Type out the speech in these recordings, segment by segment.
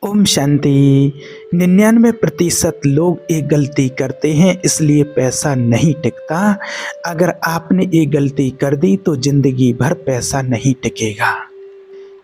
ओम शांति। 99% लोग एक गलती करते हैं इसलिए पैसा नहीं टिकता। अगर आपने एक गलती कर दी तो ज़िंदगी भर पैसा नहीं टिकेगा।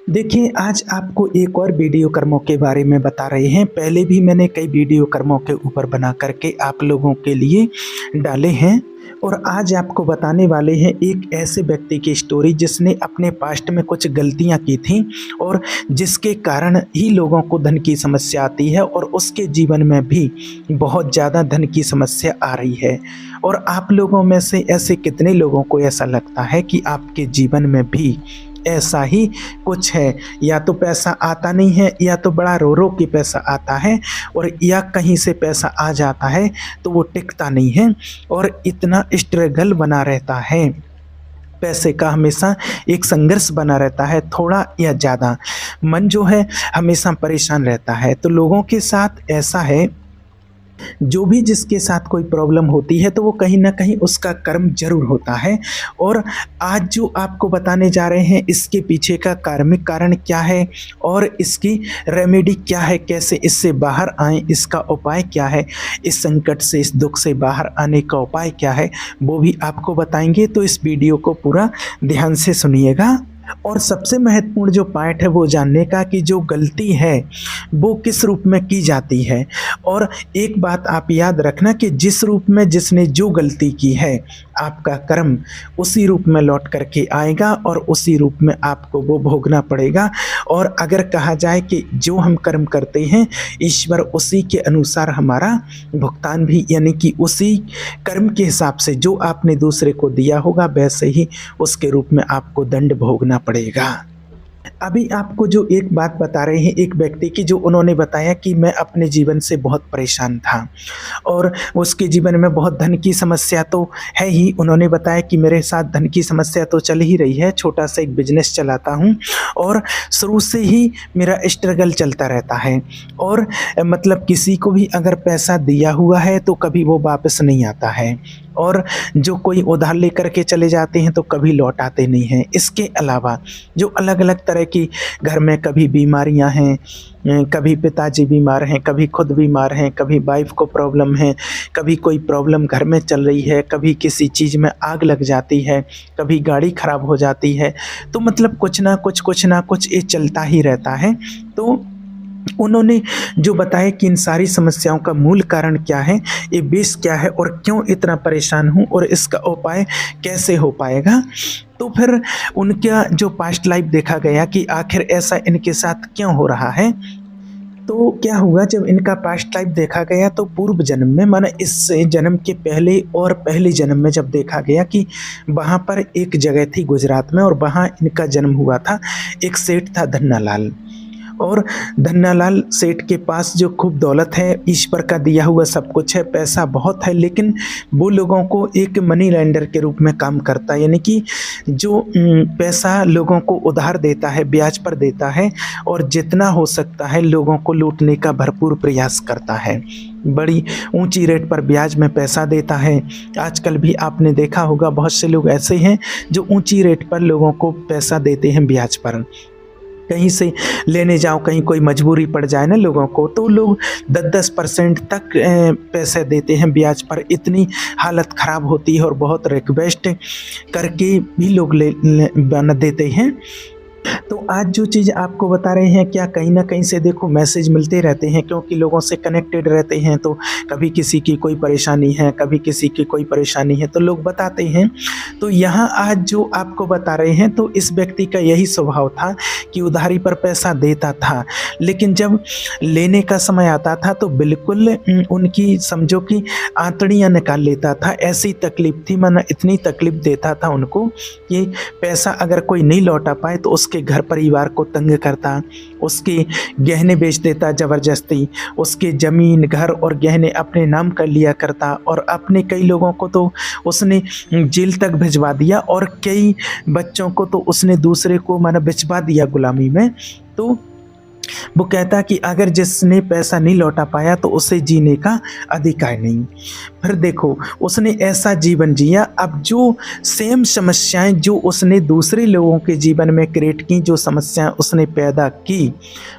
देखिए, आज आपको एक और वीडियो कर्मों के बारे में बता रहे हैं। पहले भी मैंने कई वीडियो कर्मों के ऊपर बना करके आप लोगों के लिए डाले हैं और आज आपको बताने वाले हैं एक ऐसे व्यक्ति की स्टोरी जिसने अपने पास्ट में कुछ गलतियां की थीं और जिसके कारण ही लोगों को धन की समस्या आती है और उसके जीवन में भी बहुत ज़्यादा धन की समस्या आ रही है। और आप लोगों में से ऐसे कितने लोगों को ऐसा लगता है कि आपके जीवन में भी ऐसा ही कुछ है, या तो पैसा आता नहीं है या तो बड़ा रो रो के पैसा आता है, और या कहीं से पैसा आ जाता है तो वो टिकता नहीं है और इतना स्ट्रगल बना रहता है। पैसे का हमेशा एक संघर्ष बना रहता है, थोड़ा या ज़्यादा मन जो है हमेशा परेशान रहता है। तो लोगों के साथ ऐसा है, जो भी जिसके साथ कोई प्रॉब्लम होती है तो वो कहीं ना कहीं उसका कर्म जरूर होता है। और आज जो आपको बताने जा रहे हैं इसके पीछे का कार्मिक कारण क्या है और इसकी रेमेडी क्या है, कैसे इससे बाहर आए, इसका उपाय क्या है, इस संकट से इस दुख से बाहर आने का उपाय क्या है, वो भी आपको बताएंगे। तो इस वीडियो को पूरा ध्यान से सुनिएगा। और सबसे महत्वपूर्ण जो पॉइंट है वो जानने का कि जो गलती है वो किस रूप में की जाती है। और एक बात आप याद रखना कि जिस रूप में जिसने जो गलती की है आपका कर्म उसी रूप में लौट करके आएगा और उसी रूप में आपको वो भोगना पड़ेगा। और अगर कहा जाए कि जो हम कर्म करते हैं ईश्वर उसी के अनुसार हमारा भुगतान भी, यानी कि उसी कर्म के हिसाब से जो आपने दूसरे को दिया होगा वैसे ही उसके रूप में आपको दंड भोगना पड़ेगा। अभी आपको जो एक बात बता रहे हैं एक व्यक्ति की, जो उन्होंने बताया कि मैं अपने जीवन से बहुत परेशान था और उसके जीवन में बहुत धन की समस्या तो है ही। उन्होंने बताया कि मेरे साथ धन की समस्या तो चल ही रही है, छोटा सा एक बिजनेस चलाता हूँ और शुरू से ही मेरा स्ट्रगल चलता रहता है। और मतलब किसी को भी अगर पैसा दिया हुआ है तो कभी वो वापस नहीं आता है, और जो कोई उधार लेकर के चले जाते हैं तो कभी लौटाते नहीं हैं। इसके अलावा जो अलग अलग तरह की घर में कभी बीमारियां हैं, कभी पिताजी बीमार हैं, कभी खुद बीमार हैं, कभी वाइफ को प्रॉब्लम है, कभी कोई प्रॉब्लम घर में चल रही है, कभी किसी चीज़ में आग लग जाती है, कभी गाड़ी ख़राब हो जाती है। तो मतलब कुछ ना कुछ ये चलता ही रहता है। तो उन्होंने जो बताया कि इन सारी समस्याओं का मूल कारण क्या है, ये बेस क्या है और क्यों इतना परेशान हूँ और इसका उपाय कैसे हो पाएगा। तो फिर उनका जो पास्ट लाइफ देखा गया कि आखिर ऐसा इनके साथ क्यों हो रहा है। तो क्या हुआ, जब इनका पास्ट लाइफ देखा गया तो पूर्व जन्म में, माना इस जन्म के पहले और पहले जन्म में जब देखा गया कि वहाँ पर एक जगह थी गुजरात में और वहाँ इनका जन्म हुआ था। एक सेठ था धन्नालाल, और धन्नालाल सेठ के पास जो खूब दौलत है, ईश्वर का दिया हुआ सब कुछ है, पैसा बहुत है, लेकिन वो लोगों को एक मनी लेंडर के रूप में काम करता है, यानी कि जो पैसा लोगों को उधार देता है, ब्याज पर देता है और जितना हो सकता है लोगों को लूटने का भरपूर प्रयास करता है। बड़ी ऊंची रेट पर ब्याज में पैसा देता है। आजकल भी आपने देखा होगा बहुत से लोग ऐसे हैं जो ऊंची रेट पर लोगों को पैसा देते हैं ब्याज पर। कहीं से लेने जाओ, कहीं कोई मजबूरी पड़ जाए ना लोगों को, तो लोग 10-10% तक पैसे देते हैं ब्याज पर। इतनी हालत ख़राब होती है और बहुत रिक्वेस्ट करके भी लोग बना देते हैं। तो आज जो चीज़ आपको बता रहे हैं, क्या कहीं ना कहीं से देखो मैसेज मिलते रहते हैं, क्योंकि लोगों से कनेक्टेड रहते हैं। तो कभी किसी की कोई परेशानी है, कभी किसी की कोई परेशानी है तो लोग बताते हैं। तो यहाँ आज जो आपको बता रहे हैं तो इस व्यक्ति का यही स्वभाव था कि उधारी पर पैसा देता था, लेकिन जब लेने का समय आता था तो बिल्कुल उनकी समझो कि आंतड़ियाँ निकाल लेता था। ऐसी तकलीफ थी, माना इतनी तकलीफ देता था उनको कि पैसा अगर कोई नहीं लौटा पाए तो उसके घर परिवार को तंग करता, उसके गहने बेच देता ज़बरदस्ती, उसके ज़मीन घर और गहने अपने नाम कर लिया करता, और अपने कई लोगों को तो उसने जेल तक भिजवा दिया और कई बच्चों को तो उसने दूसरे को माना भिजवा दिया गुलामी में। तो वो कहता कि अगर जिसने पैसा नहीं लौटा पाया तो उसे जीने का अधिकार नहीं। फिर देखो उसने ऐसा जीवन जिया, अब जो सेम समस्याएं जो उसने दूसरे लोगों के जीवन में क्रिएट की, जो समस्याएं उसने पैदा की,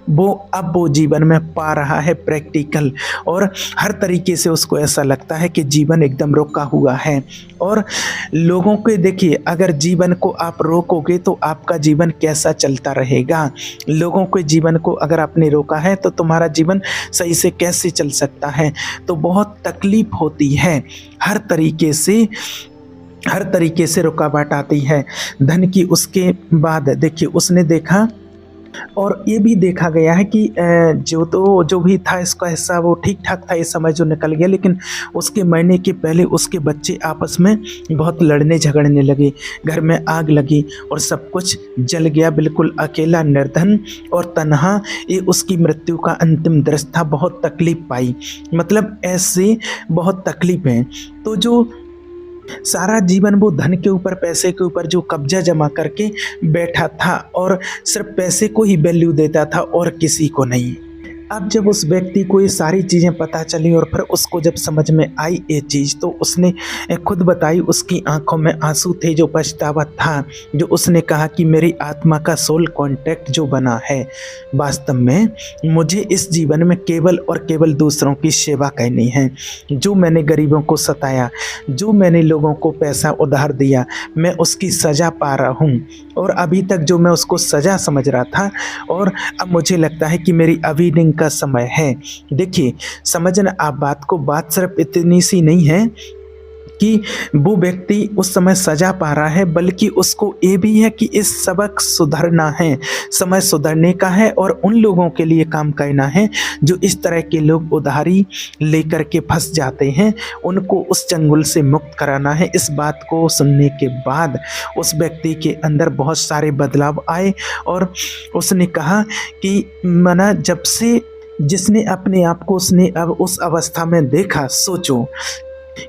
वो अब वो जीवन में पा रहा है प्रैक्टिकल। और हर तरीके से उसको ऐसा लगता है कि जीवन एकदम रुका हुआ है। और लोगों के देखिए, अगर जीवन को आप रोकोगे तो आपका जीवन कैसा चलता रहेगा। लोगों के जीवन को अगर आपने रोका है तो तुम्हारा जीवन सही से कैसे चल सकता है। तो बहुत तकलीफ होती है, हर तरीके से रुकावट आती है धन की। उसके बाद देखिए उसने देखा और ये भी देखा गया है कि जो भी था इसका हिस्सा वो ठीक ठाक था, ये समय जो निकल गया, लेकिन उसके मरने के पहले उसके बच्चे आपस में बहुत लड़ने झगड़ने लगे, घर में आग लगी और सब कुछ जल गया। बिल्कुल अकेला, निर्धन और तन्हा, ये उसकी मृत्यु का अंतिम दृश्य था। बहुत तकलीफ पाई, मतलब ऐसे बहुत तकलीफें। तो जो सारा जीवन वो धन के ऊपर, पैसे के ऊपर जो कब्जा जमा करके बैठा था और सिर्फ पैसे को ही वैल्यू देता था और किसी को नहीं। अब जब उस व्यक्ति को ये सारी चीज़ें पता चली और फिर उसको जब समझ में आई ये चीज़, तो उसने खुद बताई, उसकी आंखों में आंसू थे, जो पछतावा था, जो उसने कहा कि मेरी आत्मा का सोल कांटेक्ट जो बना है, वास्तव में मुझे इस जीवन में केवल और केवल दूसरों की सेवा करनी है। जो मैंने गरीबों को सताया, जो मैंने लोगों को पैसा उधार दिया, मैं उसकी सज़ा पा रहा हूँ। और अभी तक जो मैं उसको सज़ा समझ रहा था, और अब मुझे लगता है कि मेरी अविनिंग का समय है। देखिए समझना आप बात को, बात सिर्फ इतनी सी नहीं है कि वो व्यक्ति उस समय सजा पा रहा है, बल्कि उसको ये भी है कि इस सबक सुधरना है, समय सुधरने का है और उन लोगों के लिए काम करना है जो इस तरह के लोग उधारी लेकर के फंस जाते हैं, उनको उस चंगुल से मुक्त कराना है। इस बात को सुनने के बाद उस व्यक्ति के अंदर बहुत सारे बदलाव आए और उसने कहा कि मना जब से जिसने अपने आप को उसने अब उस अवस्था में देखा, सोचो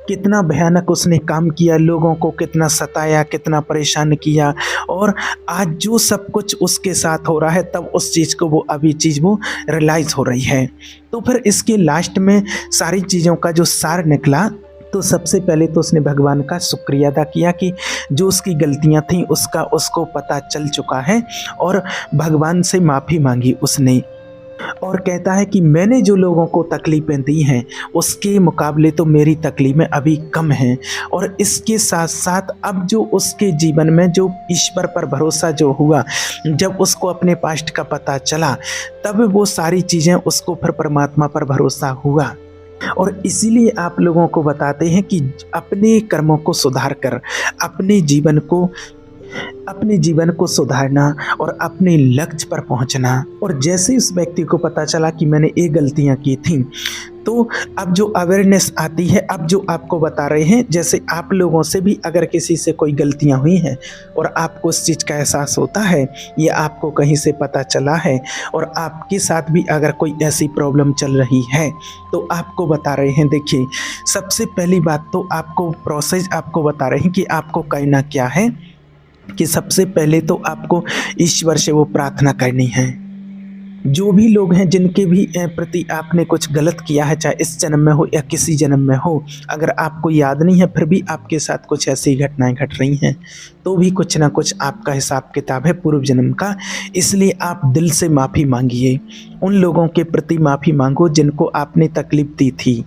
कितना भयानक उसने काम किया, लोगों को कितना सताया, कितना परेशान किया, और आज जो सब कुछ उसके साथ हो रहा है, तब उस चीज़ को वो अभी चीज़ वो रियलाइज़ हो रही है। तो फिर इसके लास्ट में सारी चीज़ों का जो सार निकला, तो सबसे पहले तो उसने भगवान का शुक्रिया अदा किया कि जो उसकी गलतियां थीं उसको पता चल चुका है, और भगवान से माफ़ी मांगी उसने। और कहता है कि मैंने जो लोगों को तकलीफ़ें दी हैं उसके मुकाबले तो मेरी तकलीफ़ें अभी कम हैं। और इसके साथ साथ अब जो उसके जीवन में जो ईश्वर पर भरोसा जो हुआ, जब उसको अपने पास्ट का पता चला, तब वो सारी चीज़ें उसको फिर परमात्मा पर भरोसा हुआ। और इसीलिए आप लोगों को बताते हैं कि अपने कर्मों को सुधार कर अपने जीवन को सुधारना और अपने लक्ष्य पर पहुंचना। और जैसे उस व्यक्ति को पता चला कि मैंने ये गलतियां की थी, तो अब जो अवेयरनेस आती है, अब जो आपको बता रहे हैं, जैसे आप लोगों से भी अगर किसी से कोई गलतियां हुई हैं और आपको उस चीज़ का एहसास होता है, या आपको कहीं से पता चला है, और आपके साथ भी अगर कोई ऐसी प्रॉब्लम चल रही है, तो आपको बता रहे हैं। देखिए सबसे पहली बात तो आपको प्रोसेस आपको बता रहे हैं कि आपको करना क्या है, कि सबसे पहले तो आपको ईश्वर से वो प्रार्थना करनी है। जो भी लोग हैं जिनके भी प्रति आपने कुछ गलत किया है, चाहे इस जन्म में हो या किसी जन्म में हो, अगर आपको याद नहीं है, फिर भी आपके साथ कुछ ऐसी घटनाएं घट रही हैं, तो भी कुछ ना कुछ आपका हिसाब किताब है पूर्व जन्म का। इसलिए आप दिल से माफ़ी मांगिए, उन लोगों के प्रति माफ़ी मांगो जिनको आपने तकलीफ दी थी।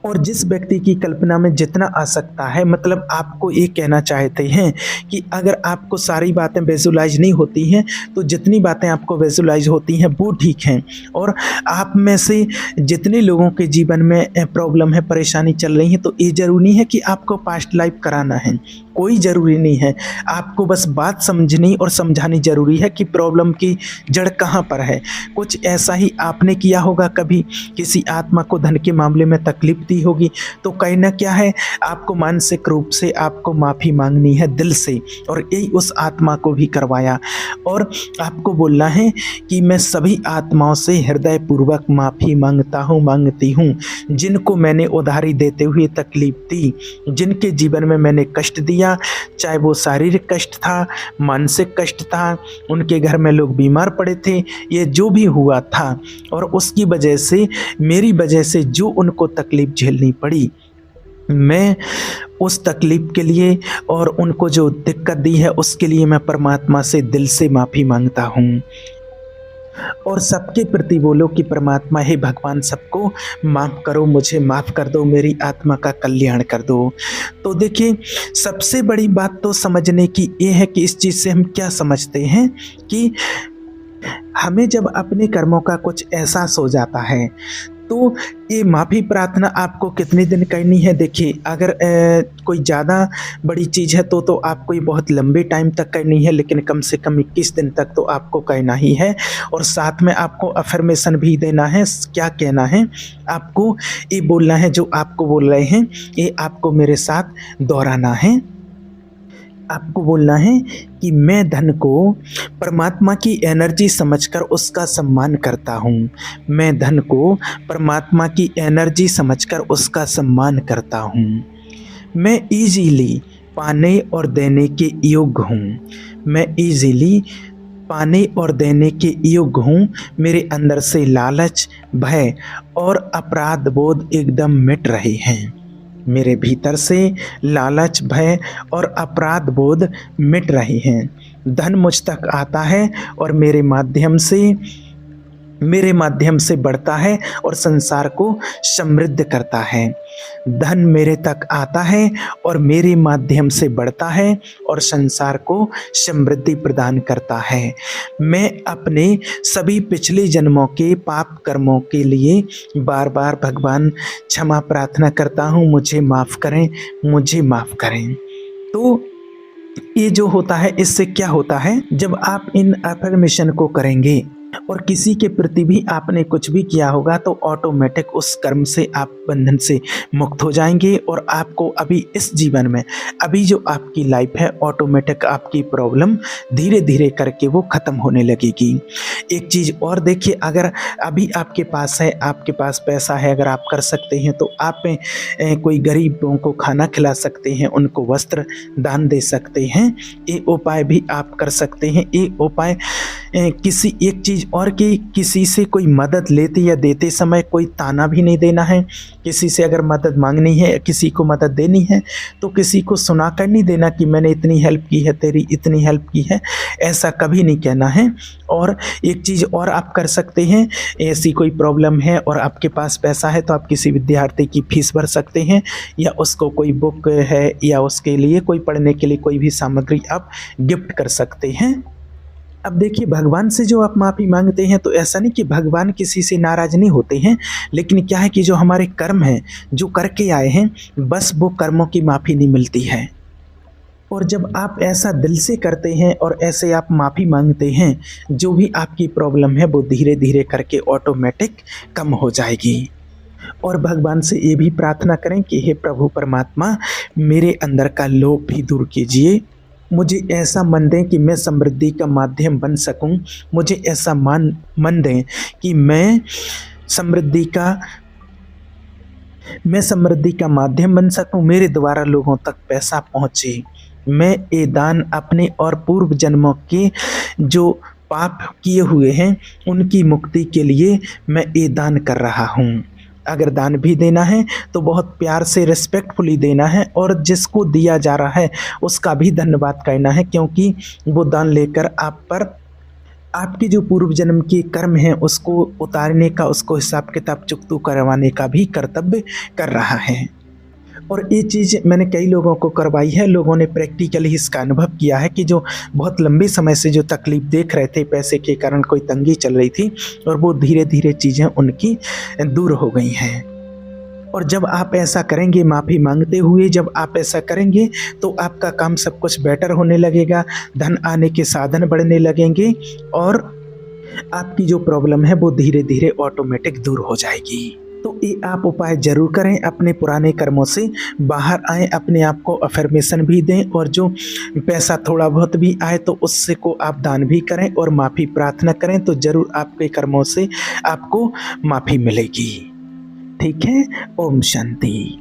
और जिस व्यक्ति की कल्पना में जितना आ सकता है, मतलब आपको ये कहना चाहते हैं कि अगर आपको सारी बातें विजुलाइज नहीं होती हैं, तो जितनी बातें आपको विजुलाइज होती हैं वो ठीक हैं। और आप में से जितने लोगों के जीवन में प्रॉब्लम है, परेशानी चल रही है, तो ये ज़रूरी है कि आपको पास्ट लाइफ कराना है, कोई ज़रूरी नहीं है। आपको बस बात समझनी और समझानी ज़रूरी है कि प्रॉब्लम की जड़ कहाँ पर है। कुछ ऐसा ही आपने किया होगा, कभी किसी आत्मा को धन के मामले में तकलीफ दी होगी, तो कहना क्या है, आपको मानसिक रूप से आपको माफ़ी मांगनी है दिल से, और यही उस आत्मा को भी करवाया। और आपको बोलना है कि मैं सभी आत्माओं से हृदयपूर्वक माफ़ी मांगती हूँ जिनको मैंने उधारी देते हुए तकलीफ दी, जिनके जीवन में मैंने कष्ट दिया किया, चाहे वो शारीरिक कष्ट था, मानसिक कष्ट था, उनके घर में लोग बीमार पड़े थे, ये जो भी हुआ था और उसकी वजह से, मेरी वजह से जो उनको तकलीफ़ झेलनी पड़ी, मैं उस तकलीफ़ के लिए और उनको जो दिक्कत दी है उसके लिए मैं परमात्मा से दिल से माफ़ी मांगता हूँ। और सबके प्रति बोलो कि परमात्मा हे भगवान, सबको माफ़ करो, मुझे माफ़ कर दो, मेरी आत्मा का कल्याण कर दो। तो देखिए, सबसे बड़ी बात तो समझने की ये है कि इस चीज़ से हम क्या समझते हैं कि हमें जब अपने कर्मों का कुछ एहसास हो जाता है तो ये माफ़ी प्रार्थना आपको कितने दिन करनी है। देखिए, अगर कोई ज़्यादा बड़ी चीज़ है तो आपको ये बहुत लंबे टाइम तक करनी है, लेकिन कम से कम 21 दिन तक तो आपको करना ही है। और साथ में आपको अफ़र्मेशन भी देना है। क्या कहना है आपको, ये बोलना है जो आपको बोल रहे हैं, ये आपको मेरे साथ दोहराना है। आपको बोलना है कि मैं धन को परमात्मा की एनर्जी समझकर उसका सम्मान करता हूँ। मैं धन को परमात्मा की एनर्जी समझकर उसका सम्मान करता हूँ। मैं ईज़िली पाने और देने के योग्य हूँ। मैं ईज़िली पाने और देने के योग्य हूँ। मेरे अंदर से लालच, भय और अपराध बोध एकदम मिट रहे हैं। मेरे भीतर से लालच, भय और अपराध बोध मिट रहे हैं। धन मुझ तक आता है और मेरे माध्यम से बढ़ता है और संसार को समृद्ध करता है। धन मेरे तक आता है और मेरे माध्यम से बढ़ता है और संसार को समृद्धि प्रदान करता है। मैं अपने सभी पिछले जन्मों के पाप कर्मों के लिए बार बार भगवान क्षमा प्रार्थना करता हूँ, मुझे माफ़ करें, मुझे माफ़ करें। तो ये जो होता है, इससे क्या होता है, जब आप इन अफर्मेशन को करेंगे और किसी के प्रति भी आपने कुछ भी किया होगा तो ऑटोमेटिक उस कर्म से आप बंधन से मुक्त हो जाएंगे और आपको अभी इस जीवन में, अभी जो आपकी लाइफ है, ऑटोमेटिक आपकी प्रॉब्लम धीरे धीरे करके वो ख़त्म होने लगेगी। एक चीज़ और देखिए, अगर अभी आपके पास है, आपके पास पैसा है, अगर आप कर सकते हैं तो आप कोई गरीबों को खाना खिला सकते हैं, उनको वस्त्र दान दे सकते हैं। ये उपाय भी आप कर सकते हैं। ये उपाय किसी एक चीज़ और कि किसी से कोई मदद लेते या देते समय कोई ताना भी नहीं देना है। किसी से अगर मदद मांगनी है, किसी को मदद देनी है तो किसी को सुना कर नहीं देना कि मैंने इतनी हेल्प की है, तेरी इतनी हेल्प की है, ऐसा कभी नहीं कहना है। और एक चीज़ और आप कर सकते हैं, ऐसी कोई प्रॉब्लम है और आपके पास पैसा है तो आप किसी विद्यार्थी की फीस भर सकते हैं या उसको कोई बुक है या उसके लिए कोई पढ़ने के लिए कोई भी सामग्री आप गिफ्ट कर सकते हैं। अब देखिए, भगवान से जो आप माफ़ी मांगते हैं तो ऐसा नहीं कि भगवान किसी से नाराज़ नहीं होते हैं, लेकिन क्या है कि जो हमारे कर्म हैं, जो करके आए हैं, बस वो कर्मों की माफ़ी नहीं मिलती है। और जब आप ऐसा दिल से करते हैं और ऐसे आप माफ़ी मांगते हैं, जो भी आपकी प्रॉब्लम है वो धीरे धीरे करके ऑटोमेटिक कम हो जाएगी। और भगवान से ये भी प्रार्थना करें कि हे प्रभु परमात्मा, मेरे अंदर का लोभ भी दूर कीजिए, मुझे ऐसा मन दें कि मैं समृद्धि का माध्यम बन सकूं, मुझे ऐसा मन दें कि मैं समृद्धि का माध्यम बन सकूं, मेरे द्वारा लोगों तक पैसा पहुंचे। मैं ये दान अपने और पूर्व जन्मों के जो पाप किए हुए हैं उनकी मुक्ति के लिए मैं ये दान कर रहा हूँ। अगर दान भी देना है तो बहुत प्यार से रिस्पेक्टफुली देना है और जिसको दिया जा रहा है उसका भी धन्यवाद करना है, क्योंकि वो दान लेकर आप पर आपके जो पूर्व जन्म के कर्म हैं उसको उतारने का, उसको हिसाब किताब चुकता करवाने का भी कर्तव्य कर रहा है। और ये चीज़ मैंने कई लोगों को करवाई है। लोगों ने प्रैक्टिकली इसका अनुभव किया है कि जो बहुत लंबे समय से जो तकलीफ़ देख रहे थे, पैसे के कारण कोई तंगी चल रही थी, और वो धीरे धीरे चीज़ें उनकी दूर हो गई हैं। और जब आप ऐसा करेंगे, माफ़ी मांगते हुए जब आप ऐसा करेंगे तो आपका काम सब कुछ बेटर होने लगेगा, धन आने के साधन बढ़ने लगेंगे और आपकी जो प्रॉब्लम है वो धीरे धीरे ऑटोमेटिक दूर हो जाएगी। तो ये आप उपाय ज़रूर करें, अपने पुराने कर्मों से बाहर आएँ, अपने आप को अफर्मेशन भी दें और जो पैसा थोड़ा बहुत भी आए तो उससे को आप दान भी करें और माफ़ी प्रार्थना करें, तो ज़रूर आपके कर्मों से आपको माफ़ी मिलेगी। ठीक है। ओम शांति।